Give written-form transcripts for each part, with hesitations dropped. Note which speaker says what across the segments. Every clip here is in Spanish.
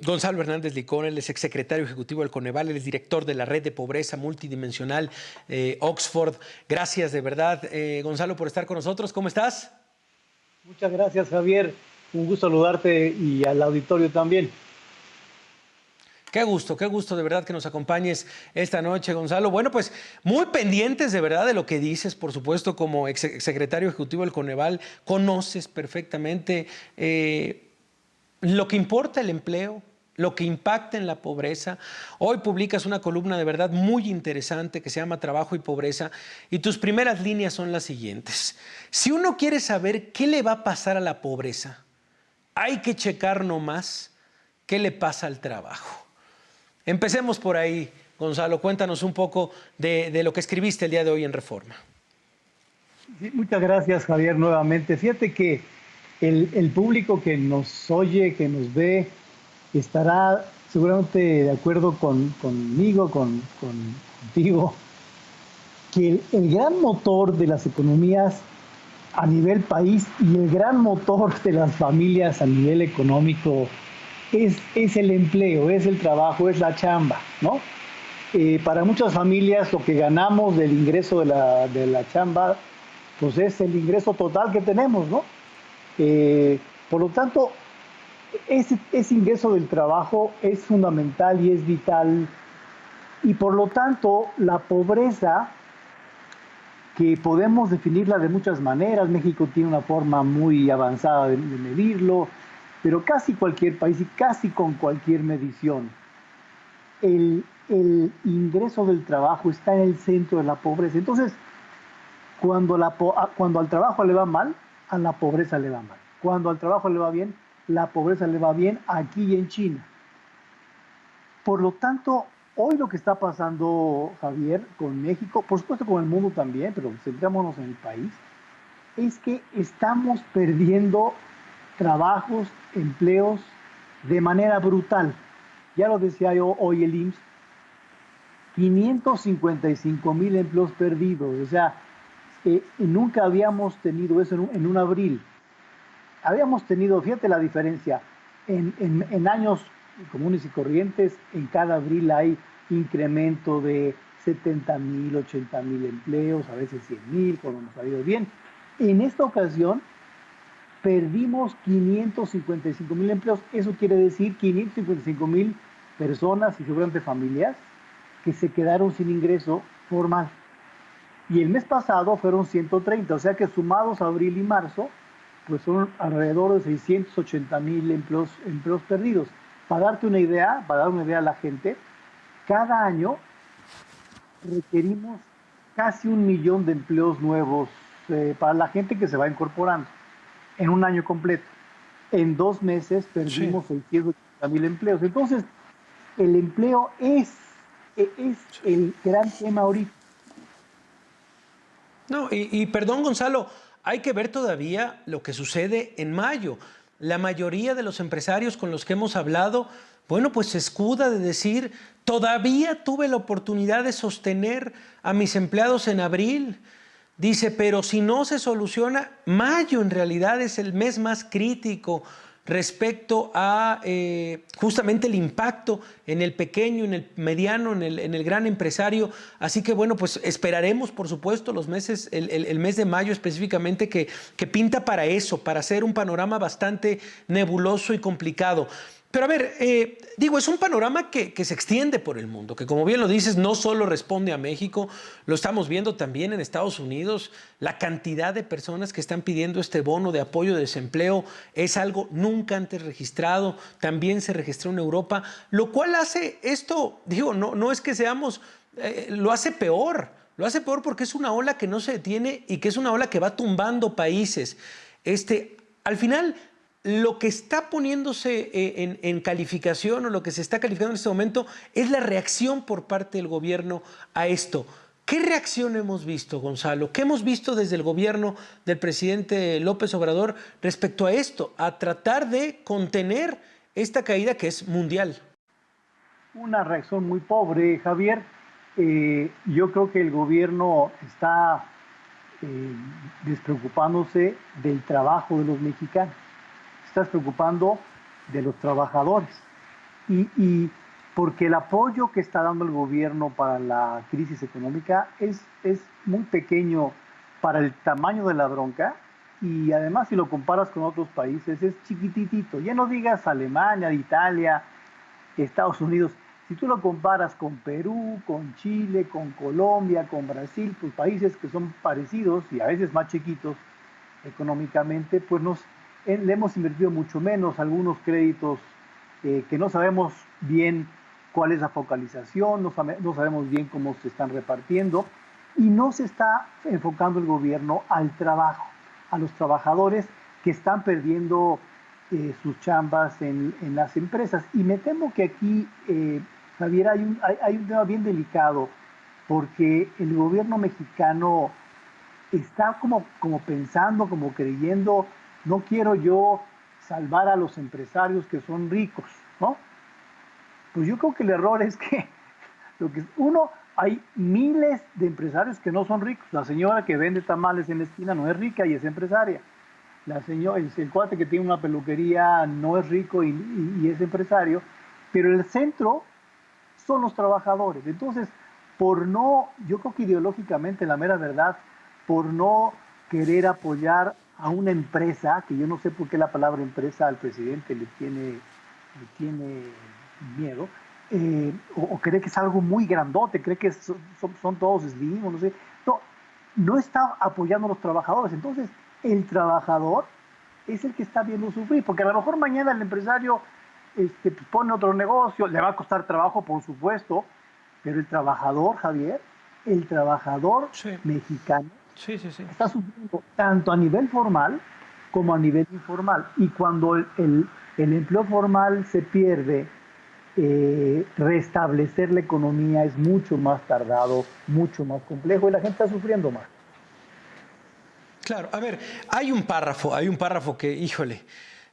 Speaker 1: Gonzalo Hernández Licón, él es exsecretario ejecutivo del Coneval, él es director de la Red de Pobreza Multidimensional Oxford. Gracias de verdad, Gonzalo, por estar con nosotros. ¿Cómo estás?
Speaker 2: Muchas gracias, Javier. Un gusto saludarte y al auditorio también.
Speaker 1: Qué gusto de verdad que nos acompañes esta noche, Gonzalo. Bueno, pues muy pendientes de verdad de lo que dices, por supuesto, como exsecretario ejecutivo del Coneval, conoces perfectamente lo que importa el empleo, lo que impacta en la pobreza. Hoy publicas una columna de verdad muy interesante que se llama Trabajo y Pobreza y tus primeras líneas son las siguientes. Si uno quiere saber qué le va a pasar a la pobreza, hay que checar nomás qué le pasa al trabajo. Empecemos por ahí, Gonzalo. Cuéntanos un poco de lo que escribiste el día de hoy en Reforma.
Speaker 2: Sí, muchas gracias, Javier, nuevamente. Fíjate que el público que nos oye, que nos ve, estará seguramente de acuerdo conmigo, contigo, que el gran motor de las economías a nivel país y el gran motor de las familias a nivel económico es el empleo, es el trabajo, es la chamba, ¿no? Para muchas familias lo que ganamos del ingreso de la chamba, pues es el ingreso total que tenemos, ¿no? Por lo tanto, ese ingreso del trabajo es fundamental y es vital. Y por lo tanto, la pobreza, que podemos definirla de muchas maneras, México tiene una forma muy avanzada de medirlo, pero casi cualquier país y casi con cualquier medición el ingreso del trabajo está en el centro de la pobreza. Entonces, cuando al trabajo le va mal, a la pobreza le va mal. Cuando al trabajo le va bien, la pobreza le va bien aquí y en China. Por lo tanto, hoy lo que está pasando, Javier, con México, por supuesto con el mundo también, pero centrémonos en el país, es que estamos perdiendo trabajos, empleos de manera brutal. Ya lo decía yo hoy el IMSS, 555,000 empleos perdidos. O sea, nunca habíamos tenido eso en un abril. Habíamos tenido, fíjate la diferencia, en años comunes y corrientes, en cada abril hay incremento de 70,000, 80,000 empleos, a veces 100,000, cuando nos ha ido bien. En esta ocasión perdimos 555,000 empleos. Eso quiere decir 555,000 personas y seguramente familias que se quedaron sin ingreso formal. Y el mes pasado fueron 130, o sea que sumados a abril y marzo, pues son alrededor de 680,000 empleos perdidos. Para dar una idea a la gente, cada año requerimos casi 1 millón de empleos nuevos para la gente que se va incorporando en un año completo. En 2 meses
Speaker 1: Sí.
Speaker 2: perdimos 680,000 empleos. Entonces, el empleo es el gran tema ahorita.
Speaker 1: No, y perdón, Gonzalo, hay que ver todavía lo que sucede en mayo. La mayoría de los empresarios con los que hemos hablado, bueno, pues se escuda de decir, todavía tuve la oportunidad de sostener a mis empleados en abril. Dice, pero si no se soluciona, mayo en realidad es el mes más crítico respecto a justamente el impacto en el pequeño, en el mediano, en el gran empresario. Así que bueno, pues esperaremos, por supuesto, los meses, el mes de mayo específicamente que pinta para eso, para hacer un panorama bastante nebuloso y complicado. Pero a ver, digo, es un panorama que se extiende por el mundo, que como bien lo dices, no solo responde a México, lo estamos viendo también en Estados Unidos. La cantidad de personas que están pidiendo este bono de apoyo de desempleo es algo nunca antes registrado. También se registró en Europa, lo cual hace esto, digo, no es que seamos, lo hace peor. Lo hace peor porque es una ola que no se detiene y que es una ola que va tumbando países. Al final, lo que está poniéndose en calificación o lo que se está calificando en este momento es la reacción por parte del gobierno a esto. ¿Qué reacción hemos visto, Gonzalo? ¿Qué hemos visto desde el gobierno del presidente López Obrador respecto a esto, a tratar de contener esta caída que es mundial?
Speaker 2: Una reacción muy pobre, Javier. Yo creo que el gobierno está eh, despreocupándose del trabajo de los mexicanos. Está preocupando de los trabajadores. y porque el apoyo que está dando el gobierno para la crisis económica es muy pequeño para el tamaño de la bronca, y además si lo comparas con otros países es chiquititito. Ya no digas Alemania, Italia, Estados Unidos. Si tú lo comparas con Perú, con Chile, con Colombia, con Brasil, pues países que son parecidos y a veces más chiquitos económicamente, pues le hemos invertido mucho menos, algunos créditos que no sabemos bien cuál es la focalización, no sabemos bien cómo se están repartiendo, y no se está enfocando el gobierno al trabajo, a los trabajadores que están perdiendo sus chambas en las empresas. Y me temo que aquí, Javier, hay un tema bien delicado, porque el gobierno mexicano está como pensando, como creyendo, no quiero yo salvar a los empresarios que son ricos, ¿no? Pues yo creo que el error es que, hay miles de empresarios que no son ricos. La señora que vende tamales en la esquina no es rica y es empresaria. El cuate que tiene una peluquería no es rico y es empresario, pero el centro son los trabajadores. Entonces, yo creo que ideológicamente, la mera verdad, por no querer apoyar a una empresa, que yo no sé por qué la palabra empresa al presidente le tiene miedo, o cree que es algo muy grandote, cree que son todos slim, o no sé. No está apoyando a los trabajadores. Entonces, el trabajador es el que está viendo sufrir, porque a lo mejor mañana el empresario pues pone otro negocio, le va a costar trabajo, por supuesto, pero el trabajador, Javier, el trabajador
Speaker 1: Sí,
Speaker 2: mexicano
Speaker 1: sí, sí, sí.
Speaker 2: está sufriendo tanto a nivel formal como a nivel informal. Y cuando el empleo formal se pierde, restablecer la economía es mucho más tardado, mucho más complejo, y la gente está sufriendo más.
Speaker 1: Claro, a ver, hay un párrafo que, híjole,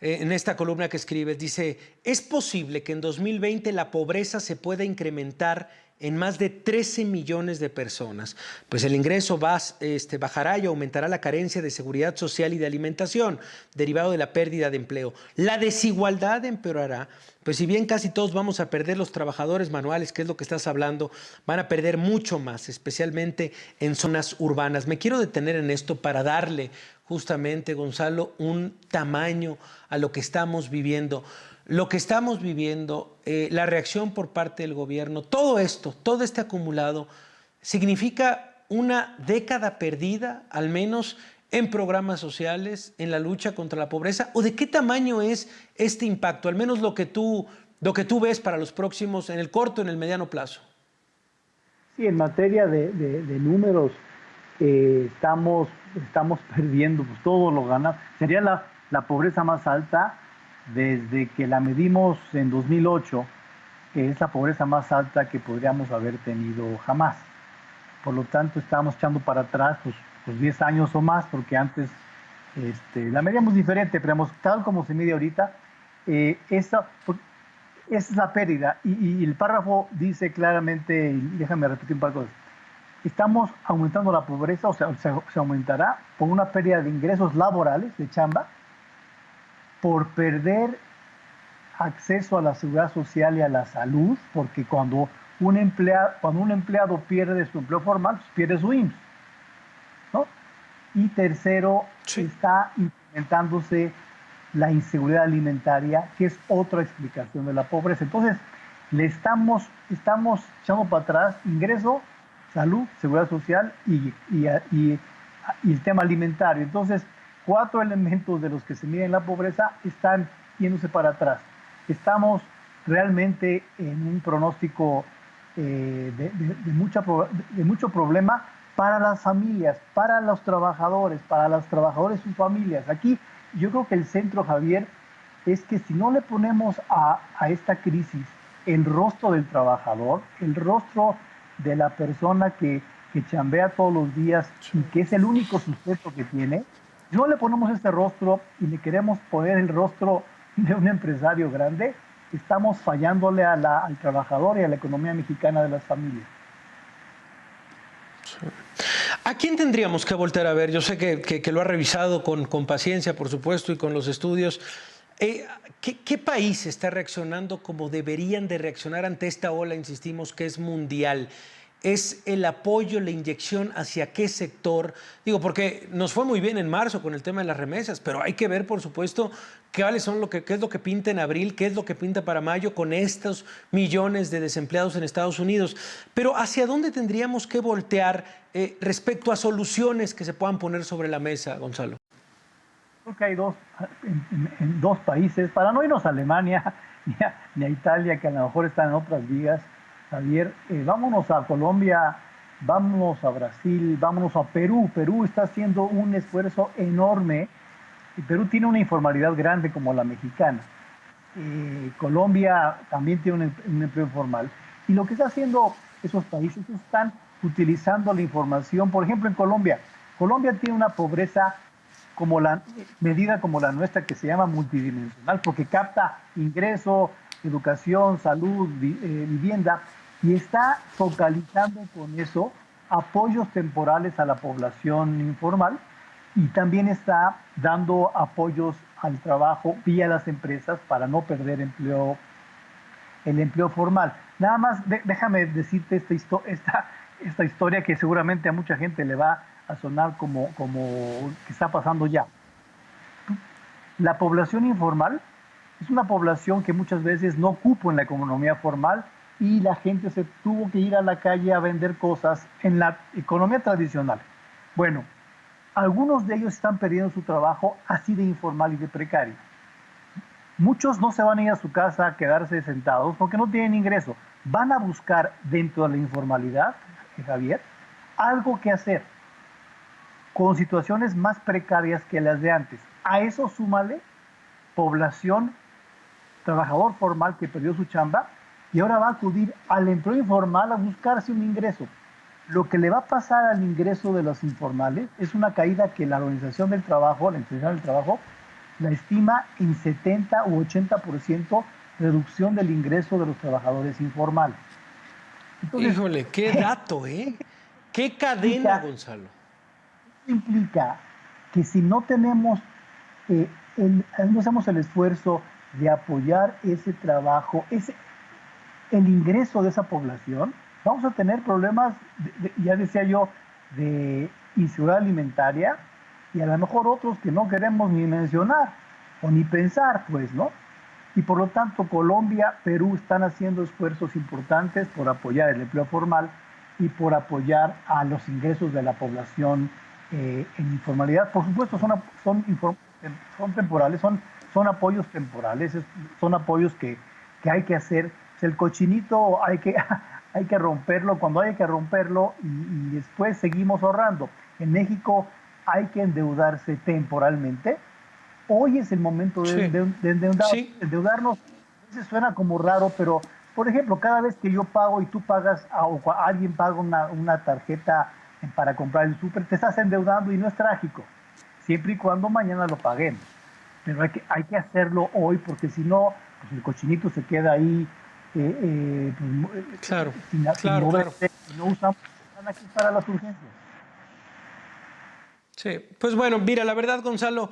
Speaker 1: en esta columna que escribes, dice, es posible que en 2020 la pobreza se pueda incrementar en más de 13 millones de personas, pues el ingreso bajará y aumentará la carencia de seguridad social y de alimentación, derivado de la pérdida de empleo. La desigualdad empeorará, pues si bien casi todos vamos a perder, los trabajadores manuales, que es lo que estás hablando, van a perder mucho más, especialmente en zonas urbanas. Me quiero detener en esto para darle justamente, Gonzalo, un tamaño a lo que estamos viviendo. Lo que estamos viviendo, la reacción por parte del gobierno, todo esto, todo este acumulado, significa una década perdida, al menos en programas sociales, en la lucha contra la pobreza. ¿O de qué tamaño es este impacto? Al menos lo que tú ves para los próximos, en el corto, en el mediano plazo.
Speaker 2: Sí, en materia de números, estamos perdiendo, pues todo lo ganamos. Sería la pobreza más alta desde que la medimos en 2008, que es la pobreza más alta que podríamos haber tenido jamás. Por lo tanto, estábamos echando para atrás pues 10 años o más, porque antes la medíamos diferente, pero tal como se mide ahorita, esa es la pérdida. Y el párrafo dice claramente, y déjame repetir un par de cosas, estamos aumentando la pobreza, o sea, se aumentará por una pérdida de ingresos laborales, de chamba, por perder acceso a la seguridad social y a la salud, porque cuando un empleado pierde su empleo formal, pues pierde su IMSS, ¿no? Y tercero,
Speaker 1: Sí.
Speaker 2: está incrementándose la inseguridad alimentaria, que es otra explicación de la pobreza. Entonces, estamos echando para atrás ingreso, salud, seguridad social y el tema alimentario. Entonces, 4 elementos de los que se miden la pobreza están yéndose para atrás. Estamos realmente en un pronóstico de mucho problema para las familias, para los trabajadores y sus familias. Aquí yo creo que el centro, Javier, es que si no le ponemos a esta crisis el rostro del trabajador, el rostro de la persona que chambea todos los días y que es el único sustento que tiene, si no le ponemos este rostro y le queremos poner el rostro de un empresario grande, estamos fallándole al trabajador y a la economía mexicana de las familias.
Speaker 1: ¿A quién tendríamos que voltear a ver? Yo sé que lo ha revisado con paciencia, por supuesto, y con los estudios. ¿Qué país está reaccionando como deberían de reaccionar ante esta ola, insistimos, que es mundial? ¿Es el apoyo, la inyección hacia qué sector? Digo, porque nos fue muy bien en marzo con el tema de las remesas, pero hay que ver, por supuesto, qué es lo que pinta en abril, qué es lo que pinta para mayo con estos millones de desempleados en Estados Unidos. Pero ¿hacia dónde tendríamos que voltear respecto a soluciones que se puedan poner sobre la mesa, Gonzalo?
Speaker 2: Creo que hay en dos países, para no irnos a Alemania ni a Italia, que a lo mejor están en otras vías, Javier, vámonos a Colombia, vámonos a Brasil, vámonos a Perú. Perú está haciendo un esfuerzo enorme y Perú tiene una informalidad grande como la mexicana. Colombia también tiene un empleo informal. Y lo que está haciendo esos países están utilizando la información. Por ejemplo, en Colombia, Colombia tiene una pobreza como la medida como la nuestra, que se llama multidimensional, porque capta ingreso, educación, salud, vivienda, y está focalizando con eso apoyos temporales a la población informal y también está dando apoyos al trabajo vía las empresas para no perder el empleo formal. Nada más déjame decirte esta historia que seguramente a mucha gente le va a sonar como que está pasando ya. La población informal es una población que muchas veces no ocupa en la economía formal y la gente se tuvo que ir a la calle a vender cosas en la economía tradicional. Bueno, algunos de ellos están perdiendo su trabajo así de informal y de precario. Muchos no se van a ir a su casa a quedarse sentados porque no tienen ingreso. Van a buscar dentro de la informalidad, Javier, algo que hacer con situaciones más precarias que las de antes. A eso súmale población, trabajador formal que perdió su chamba y ahora va a acudir al empleo informal a buscarse un ingreso. Lo que le va a pasar al ingreso de los informales es una caída que la Organización del Trabajo, la Internacional del Trabajo, la estima en 70 u 80% reducción del ingreso de los trabajadores informales.
Speaker 1: Entonces, híjole, qué dato, ¿eh? Qué cadena, Gonzalo.
Speaker 2: Implica que si no tenemos, no hacemos el esfuerzo de apoyar ese trabajo, el ingreso de esa población, vamos a tener problemas, ya decía yo, de inseguridad alimentaria y a lo mejor otros que no queremos ni mencionar o ni pensar, pues, ¿no? Y por lo tanto, Colombia, Perú están haciendo esfuerzos importantes por apoyar el empleo formal y por apoyar a los ingresos de la población en informalidad. Por supuesto, son temporales, son apoyos temporales, son apoyos que hay que hacer. El cochinito hay que romperlo cuando hay que romperlo y después seguimos ahorrando. En México hay que endeudarse temporalmente. Hoy es el momento de endeudarnos. A veces suena como raro, pero, por ejemplo, cada vez que yo pago y tú pagas, o alguien paga una tarjeta para comprar el súper, te estás endeudando y no es trágico, siempre y cuando mañana lo paguemos. Pero hay que hacerlo hoy, porque si no, pues el cochinito se queda ahí sin moverse, y no usamos, están aquí para las urgencias.
Speaker 1: Sí, pues bueno, mira, la verdad, Gonzalo,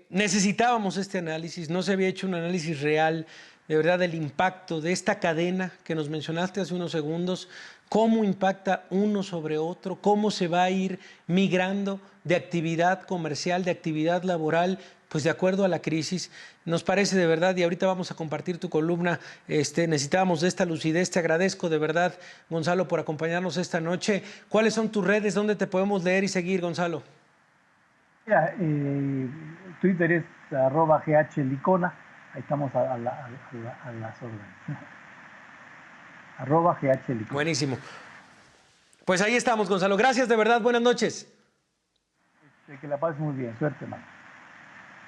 Speaker 1: necesitábamos este análisis, no se había hecho un análisis real, de verdad, del impacto de esta cadena que nos mencionaste hace unos segundos, cómo impacta uno sobre otro, cómo se va a ir migrando de actividad comercial, de actividad laboral, pues de acuerdo a la crisis. Nos parece de verdad, y ahorita vamos a compartir tu columna, necesitábamos de esta lucidez. Te agradezco de verdad, Gonzalo, por acompañarnos esta noche. ¿Cuáles son tus redes? ¿Dónde te podemos leer y seguir, Gonzalo?
Speaker 2: Mira, Twitter es @GHLicona, ahí estamos a las órdenes. @GHLicona.
Speaker 1: Buenísimo. Pues ahí estamos, Gonzalo. Gracias, de verdad. Buenas noches.
Speaker 2: Que la pases muy bien. Suerte, man.